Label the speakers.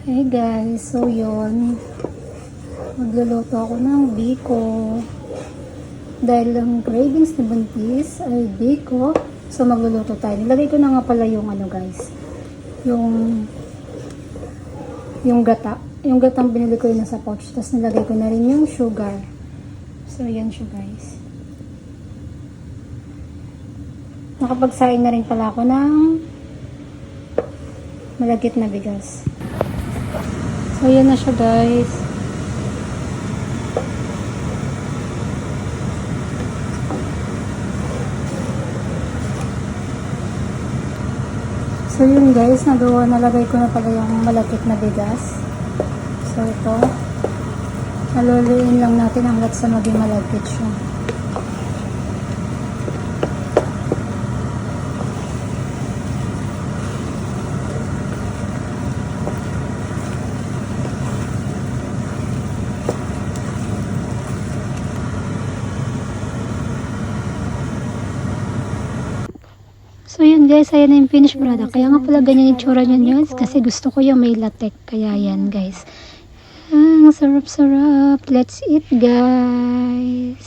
Speaker 1: Hey guys, so yun, magluluto ako ng biko. Dahil ang cravings ni Buntis ay biko, so magluluto tayo. Nilagay ko na nga pala yung ano guys, yung gata. Yung gatang binili ko yun sa pouch, tapos nilagay ko na rin yung sugar. So yan siya guys. Nakapagsaing na rin pala ako ng malagkit na bigas. So, yan na siya guys. So, yun guys. Nalagay ko na pala yung malagkit na bigas. So, ito. Naluliin lang natin hanggat sa maging malagkit siya. So yun guys, ayan na yung finished product. Kaya nga pala ganyan yung tsura niyan guys, kasi gusto ko yung may latek. Kaya yan guys. Ang sarap-sarap. Let's eat guys.